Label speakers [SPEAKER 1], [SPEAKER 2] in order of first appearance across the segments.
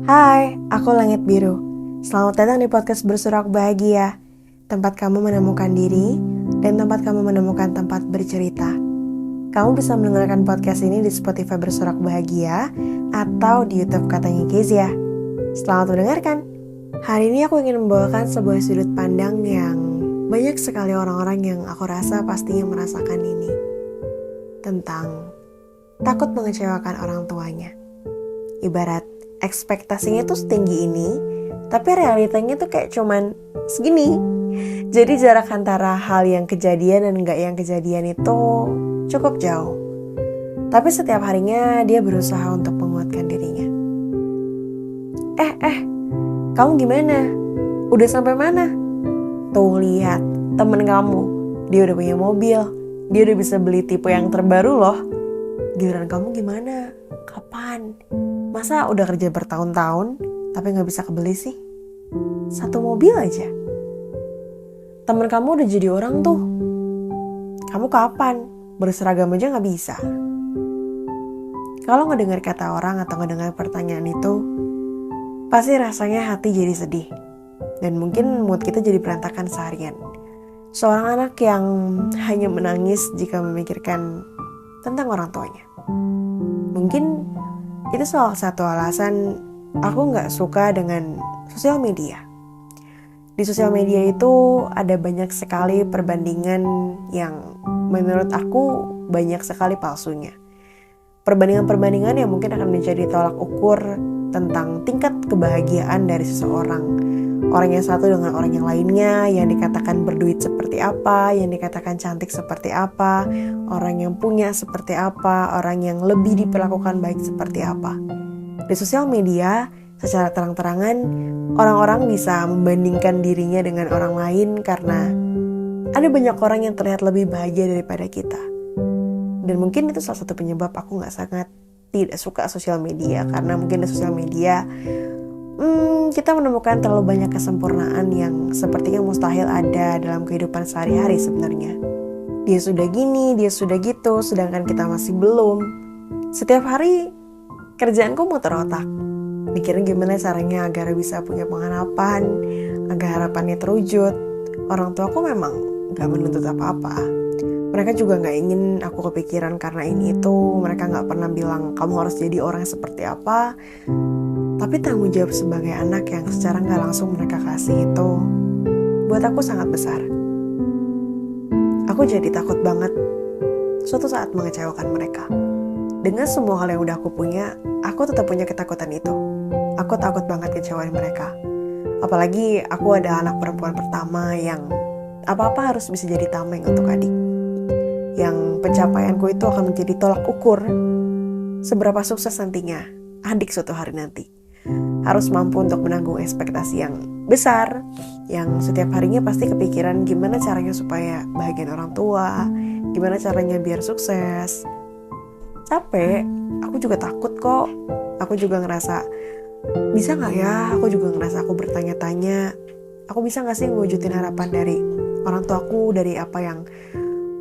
[SPEAKER 1] Hai, aku Langit Biru. Selamat datang di podcast Bersorak Bahagia, tempat kamu menemukan diri dan tempat kamu menemukan tempat bercerita. Kamu bisa mendengarkan podcast ini di Spotify Bersorak Bahagia atau di YouTube Katanya Kezia. Selamat mendengarkan. Hari ini aku ingin membawakan sebuah sudut pandang yang banyak sekali orang-orang yang aku rasa pastinya merasakan ini. Tentang takut mengecewakan orang tuanya. Ibarat ekspektasinya tuh setinggi ini, tapi realitanya tuh kayak cuman segini. Jadi jarak antara hal yang kejadian dan gak yang kejadian itu cukup jauh. Tapi setiap harinya dia berusaha untuk menguatkan dirinya. Kamu gimana? Udah sampai mana? Tuh lihat, temen kamu, dia udah punya mobil, dia udah bisa beli tipe yang terbaru loh. Giliran kamu gimana? Kapan? Masa udah kerja bertahun-tahun tapi gak bisa kebeli sih? Satu mobil aja. Temen kamu udah jadi orang tuh. Kamu kapan? Berseragam aja gak bisa. Kalau ngedengar kata orang atau ngedengar pertanyaan itu, pasti rasanya hati jadi sedih. Dan mungkin mood kita jadi berantakan seharian. Seorang anak yang hanya menangis jika memikirkan tentang orang tuanya. Mungkin itu salah satu alasan aku gak suka dengan sosial media. Di sosial media itu ada banyak sekali perbandingan yang menurut aku banyak sekali palsunya. Perbandingan-perbandingan yang mungkin akan menjadi tolak ukur tentang tingkat kebahagiaan dari seseorang. Orang yang satu dengan orang yang lainnya, yang dikatakan berduit seperti apa, yang dikatakan cantik seperti apa, orang yang punya seperti apa, orang yang lebih diperlakukan baik seperti apa. Di sosial media, secara terang-terangan, orang-orang bisa membandingkan dirinya dengan orang lain karena ada banyak orang yang terlihat lebih bahagia daripada kita. Dan mungkin itu salah satu penyebab aku sangat tidak suka sosial media, karena mungkin di sosial media kita menemukan terlalu banyak kesempurnaan yang sepertinya mustahil ada dalam kehidupan sehari-hari sebenarnya. Dia sudah gini, dia sudah gitu, sedangkan kita masih belum. Setiap hari kerjaanku muter otak, mikirin gimana caranya agar bisa punya pengharapan, agar harapannya terwujud. Orang tuaku memang gak menuntut apa-apa. Mereka juga gak ingin aku kepikiran karena ini itu. Mereka gak pernah bilang kamu harus jadi orang seperti apa. Tapi tanggung jawab sebagai anak yang secara gak langsung mereka kasih itu buat aku sangat besar. Aku jadi takut banget suatu saat mengecewakan mereka. Dengan semua hal yang udah aku punya, aku tetap punya ketakutan itu. Aku takut banget kecewain mereka. Apalagi aku ada anak perempuan pertama yang apa-apa harus bisa jadi tameng untuk adik. Yang pencapaianku itu akan menjadi tolak ukur seberapa sukses nantinya adik suatu hari nanti. Harus mampu untuk menanggung ekspektasi yang besar, yang setiap harinya pasti kepikiran gimana caranya supaya bahagian orang tua, gimana caranya biar sukses. Capek, aku juga takut kok. Aku juga ngerasa bisa gak ya, aku juga ngerasa aku bertanya-tanya, aku bisa gak sih ngewujudin harapan dari orang tuaku, dari apa yang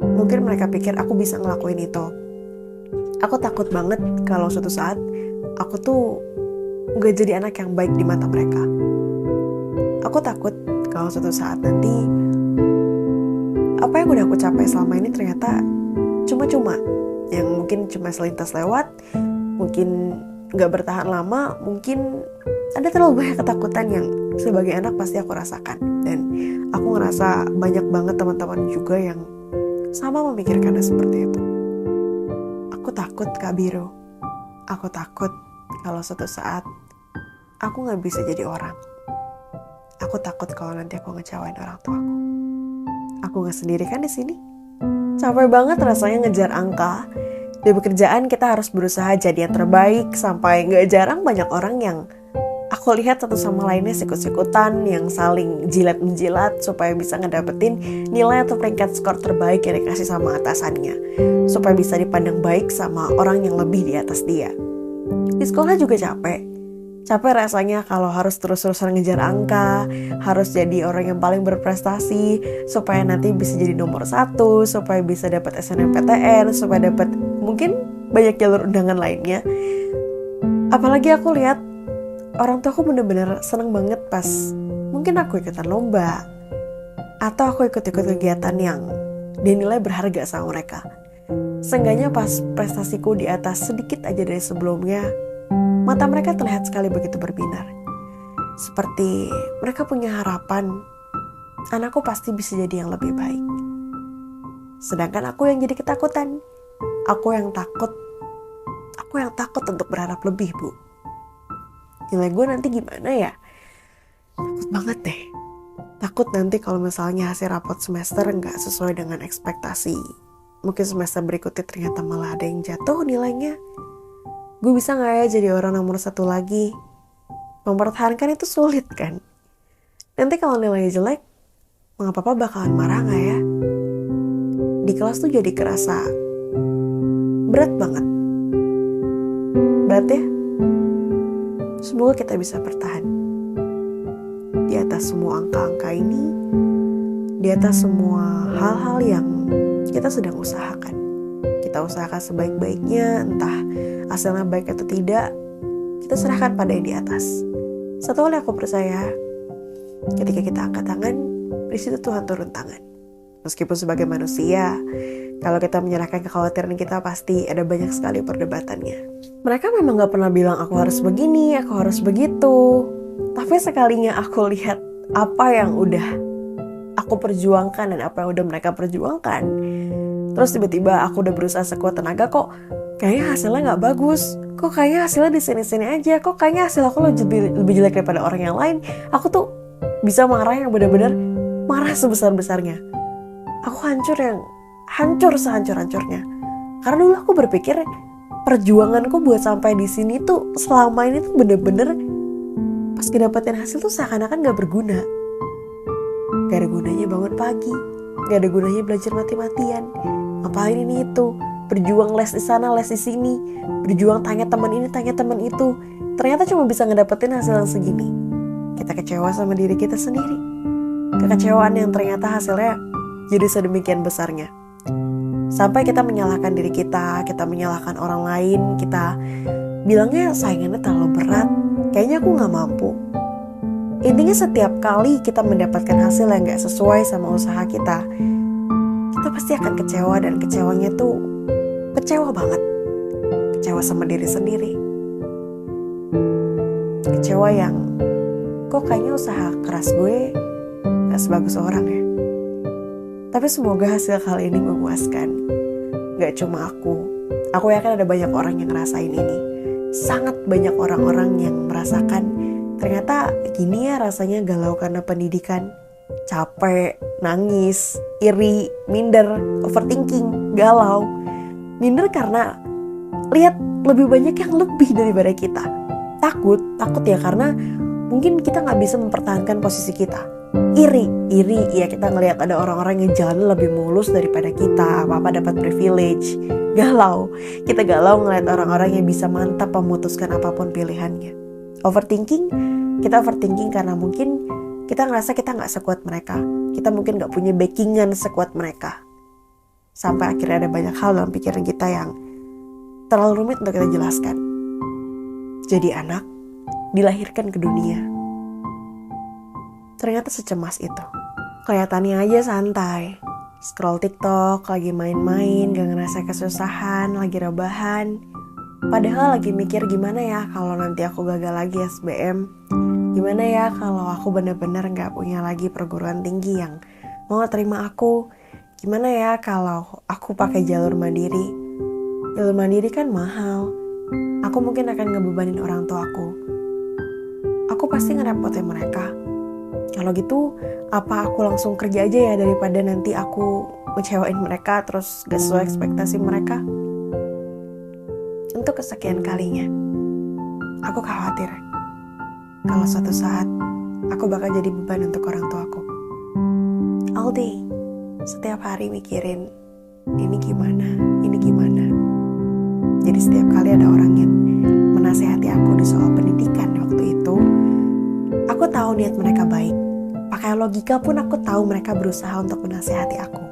[SPEAKER 1] mungkin mereka pikir aku bisa ngelakuin itu. Aku takut banget kalau suatu saat aku tuh gak jadi anak yang baik di mata mereka. Aku takut kalau suatu saat nanti apa yang udah aku capai selama ini ternyata cuma-cuma, yang mungkin cuma selintas lewat, mungkin gak bertahan lama, mungkin ada terlalu banyak ketakutan yang sebagai anak pasti aku rasakan. Dan aku ngerasa banyak banget teman-teman juga yang sama memikirkannya seperti itu. Aku takut, Kak Biru. Aku takut kalau suatu saat aku gak bisa jadi orang. Aku takut kalau nanti aku ngecewain orang tuaku. Aku gak sendiri kan di sini. Capek banget rasanya ngejar angka. Di pekerjaan kita harus berusaha jadi yang terbaik, sampai gak jarang banyak orang yang aku lihat satu sama lainnya sikut-sikutan, yang saling jilat-menjilat supaya bisa ngedapetin nilai atau peringkat skor terbaik yang dikasih sama atasannya, supaya bisa dipandang baik sama orang yang lebih di atas dia. Di sekolah juga capek rasanya kalau harus terus-terusan ngejar angka, harus jadi orang yang paling berprestasi, supaya nanti bisa jadi nomor 1, supaya bisa dapat SNMPTN, supaya dapat mungkin banyak jalur undangan lainnya. Apalagi aku lihat orang tua aku bener-bener seneng banget pas mungkin aku ikutan lomba atau aku ikut-ikut kegiatan yang dinilai berharga sama mereka. Seenggaknya pas prestasiku di atas sedikit aja dari sebelumnya, mata mereka terlihat sekali begitu berbinar. Seperti mereka punya harapan, anakku pasti bisa jadi yang lebih baik. Sedangkan aku yang jadi ketakutan. Aku yang takut untuk berharap lebih, Bu. Nilai gue nanti gimana ya? Takut banget deh. Takut nanti kalau misalnya hasil rapot semester gak sesuai dengan ekspektasi. Mungkin semester berikutnya ternyata malah ada yang jatuh nilainya. Gue bisa gak ya jadi orang nomor 1 lagi? Mempertahankan itu sulit kan? Nanti kalau nilainya jelek, Mama Papa bakalan marah gak ya? Di kelas tuh jadi kerasa berat banget. Berat ya? Semoga kita bisa bertahan di atas semua angka-angka ini, di atas semua hal-hal yang kita sedang usahakan. Kita usahakan sebaik-baiknya, entah hasilnya baik atau tidak, kita serahkan pada yang di atas. Satu hal yang aku percaya, ketika kita angkat tangan, di situ Tuhan turun tangan. Meskipun sebagai manusia, kalau kita menyerahkan kekhawatiran kita pasti ada banyak sekali perdebatannya. Mereka memang gak pernah bilang aku harus begini, aku harus begitu. Tapi sekalinya aku lihat apa yang udah aku perjuangkan dan apa yang udah mereka perjuangkan, terus tiba-tiba aku udah berusaha sekuat tenaga, kok kayaknya hasilnya gak bagus. Kok kayaknya hasilnya di sini-sini aja. Kok kayaknya hasil aku lebih jelek daripada orang yang lain. Aku tuh bisa marah yang benar-benar marah sebesar-besarnya. Aku hancur sehancur-hancurnya. Karena dulu aku berpikir perjuanganku buat sampai di sini tuh selama ini tuh bener-bener pas ngedapetin hasil tuh seakan-akan gak berguna. Gak ada gunanya bangun pagi, gak ada gunanya belajar mati-matian. Ngapain ini itu? Berjuang les di sana, les di sini. Berjuang tanya teman ini, tanya teman itu. Ternyata cuma bisa ngedapetin hasil yang segini. Kita kecewa sama diri kita sendiri. Kekecewaan yang ternyata hasilnya jadi sedemikian besarnya. Sampai kita menyalahkan diri kita menyalahkan orang lain, kita bilangnya saingannya terlalu berat, kayaknya aku gak mampu. Intinya setiap kali kita mendapatkan hasil yang gak sesuai sama usaha kita pasti akan kecewa, dan kecewanya tuh kecewa banget. Kecewa sama diri sendiri. Kecewa yang kok kayaknya usaha keras gue gak sebagus orang ya. Tapi semoga hasil kali ini memuaskan. Gak cuma aku yakin ada banyak orang yang ngerasain ini. Sangat banyak orang-orang yang merasakan ternyata gini ya rasanya galau karena pendidikan. Capek, nangis, iri, minder, overthinking, galau. Minder karena lihat lebih banyak yang lebih daripada kita. Takut ya karena mungkin kita gak bisa mempertahankan posisi kita. Iri ya kita ngelihat ada orang-orang yang jalan lebih mulus daripada kita, apa dapat privilege. Galau, kita galau ngelihat orang-orang yang bisa mantap memutuskan apapun pilihannya. Kita overthinking karena mungkin kita ngerasa kita gak sekuat mereka, kita mungkin gak punya backingan sekuat mereka. Sampai akhirnya ada banyak hal dalam pikiran kita yang terlalu rumit untuk kita jelaskan. Jadi anak dilahirkan ke dunia ternyata secemas itu. Kelihatannya aja santai, scroll TikTok, lagi main-main, gak ngerasa kesusahan, lagi rebahan. Padahal lagi mikir gimana ya kalau nanti aku gagal lagi SBM. Gimana ya kalau aku bener-bener gak punya lagi perguruan tinggi yang mau terima aku. Gimana ya kalau aku pakai jalur mandiri. Jalur mandiri kan mahal. Aku mungkin akan ngebebanin orang tua aku. Aku pasti ngerepotin mereka. Kalau gitu, apa aku langsung kerja aja ya daripada nanti aku ngecewain mereka terus gak sesuai ekspektasi mereka? Untuk kesekian kalinya, aku khawatir kalau suatu saat aku bakal jadi beban untuk orang tuaku. All day, setiap hari mikirin ini gimana. Jadi setiap kali ada orang yang menasehati aku di soal pendidikan waktu itu, aku tahu niat mereka baik. Pakai logika pun aku tahu mereka berusaha untuk menasehati aku.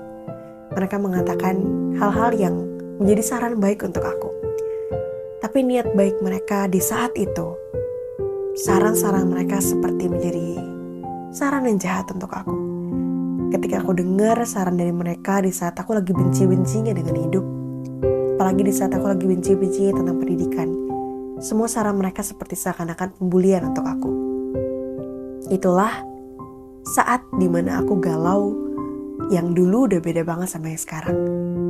[SPEAKER 1] Mereka mengatakan hal-hal yang menjadi saran baik untuk aku. Tapi niat baik mereka di saat itu saran-saran mereka seperti menjadi saran yang jahat untuk aku. Ketika aku dengar saran dari mereka di saat aku lagi benci-bencinya dengan hidup, apalagi di saat aku lagi benci-bencinya tentang pendidikan, semua saran mereka seperti seakan-akan pembulian untuk aku. Itulah saat dimana aku galau yang dulu udah beda banget sama yang sekarang.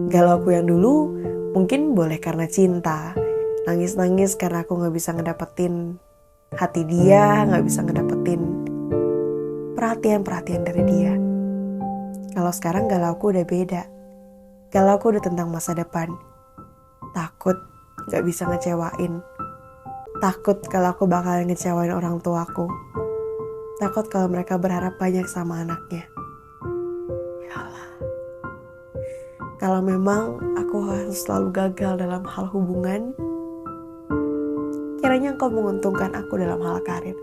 [SPEAKER 1] Galau aku yang dulu mungkin boleh karena cinta, nangis-nangis karena aku gak bisa ngedapetin hati dia, gak bisa ngedapetin perhatian-perhatian dari dia. Kalau sekarang galauku udah beda. Galauku udah tentang masa depan. Takut gak bisa ngecewain. Takut kalau aku bakal ngecewain orang tuaku. Takut kalau mereka berharap banyak sama anaknya. Ya Allah. Kalau memang aku harus selalu gagal dalam hal hubungan, kiranya engkau menguntungkan aku dalam hal karir.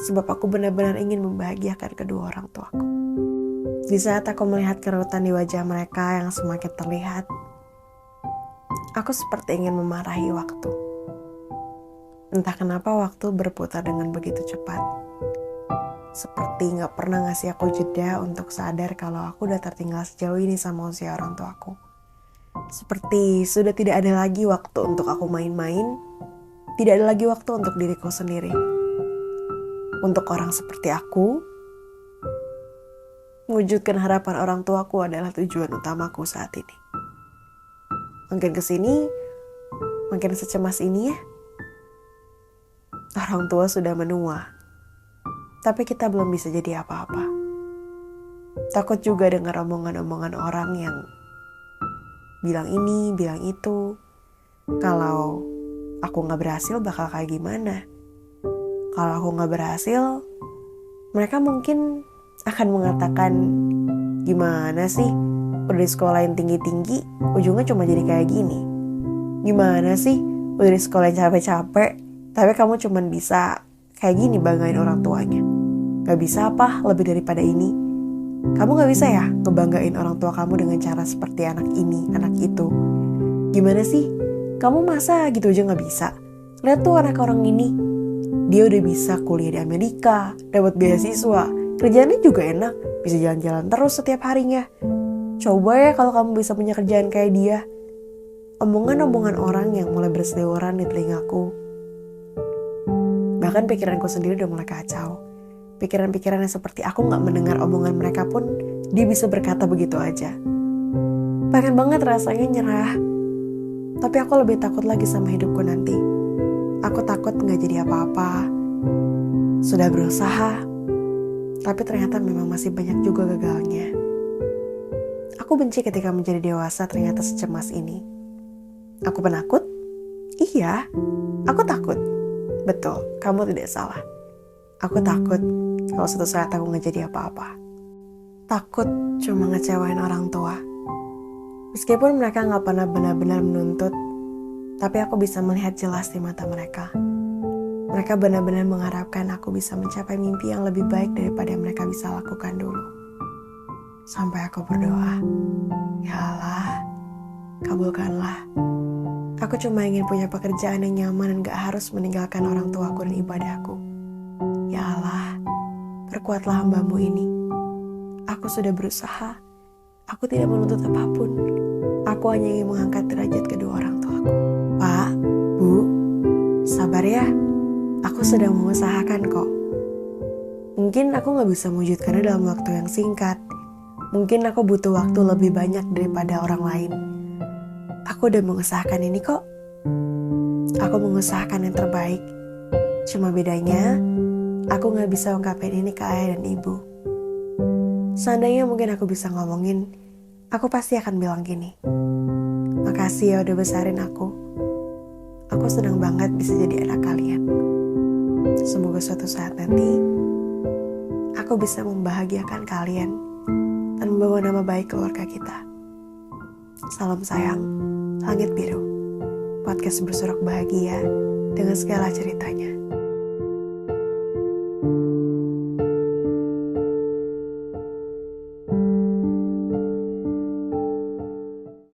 [SPEAKER 1] Sebab aku benar-benar ingin membahagiakan kedua orang tuaku. Di saat aku melihat kerutan di wajah mereka yang semakin terlihat, aku seperti ingin memarahi waktu. Entah kenapa waktu berputar dengan begitu cepat. Seperti gak pernah ngasih aku jeda untuk sadar kalau aku udah tertinggal sejauh ini sama usia orang tuaku. Seperti sudah tidak ada lagi waktu untuk aku main-main, tidak ada lagi waktu untuk diriku sendiri. Untuk orang seperti aku, mewujudkan harapan orang tuaku adalah tujuan utamaku saat ini. Makin kesini, makin secemas ini ya. Orang tua sudah menua, tapi kita belum bisa jadi apa-apa. Takut juga dengar omongan-omongan orang yang bilang ini, bilang itu. Kalau aku gak berhasil bakal kayak gimana? Kalau aku gak berhasil, mereka mungkin akan mengatakan, gimana sih, udah di sekolah yang tinggi-tinggi, ujungnya cuma jadi kayak gini. Gimana sih, udah di sekolah yang capek-capek, tapi kamu cuma bisa kayak gini banggain orang tuanya. Gak bisa apa lebih daripada ini? Kamu gak bisa ya ngebanggain orang tua kamu dengan cara seperti anak ini, anak itu? Gimana sih, kamu masa gitu aja gak bisa? Lihat tuh anak orang ini, dia udah bisa kuliah di Amerika, dapat beasiswa, kerjaannya juga enak, bisa jalan-jalan terus setiap harinya. Coba ya kalau kamu bisa punya kerjaan kayak dia. Omongan-omongan orang yang mulai berseliweran di telingaku. Bahkan pikiranku sendiri udah mulai kacau. Pikiran-pikiran yang seperti aku gak mendengar omongan mereka pun, dia bisa berkata begitu aja. Pengen banget rasanya nyerah. Tapi aku lebih takut lagi sama hidupku nanti. Aku takut gak jadi apa-apa. Sudah berusaha, tapi ternyata memang masih banyak juga gagalnya. Aku benci ketika menjadi dewasa ternyata secemas ini. Aku penakut? Iya, aku takut. Betul, kamu tidak salah. Aku takut kalau suatu saat aku gak jadi apa-apa. Takut cuma ngecewain orang tua. Meskipun mereka gak pernah benar-benar menuntut, tapi aku bisa melihat jelas di mata mereka. Mereka benar-benar mengharapkan aku bisa mencapai mimpi yang lebih baik daripada yang mereka bisa lakukan dulu. Sampai aku berdoa, ya Allah, kabulkanlah. Aku cuma ingin punya pekerjaan yang nyaman dan gak harus meninggalkan orang tuaku dan ibadahku. Ya Allah, perkuatlah hamba-Mu ini. Aku sudah berusaha. Aku tidak menuntut apapun. Aku hanya ingin mengangkat derajat kedua orang tuaku. Pak, Bu, sabar ya. Aku sedang mengusahakan kok. Mungkin aku gak bisa mewujudkannya dalam waktu yang singkat. Mungkin aku butuh waktu lebih banyak daripada orang lain. Aku udah mengusahakan ini kok. Aku mengusahakan yang terbaik. Cuma bedanya, aku gak bisa ungkapin ini ke ayah dan ibu. Seandainya mungkin aku bisa ngomongin, aku pasti akan bilang gini. Makasih ya udah besarin aku. Aku senang banget bisa jadi anak kalian. Semoga suatu saat nanti aku bisa membahagiakan kalian dan membawa nama baik keluarga kita. Salam sayang, Langit Biru. Podcast bersorak bahagia dengan segala ceritanya.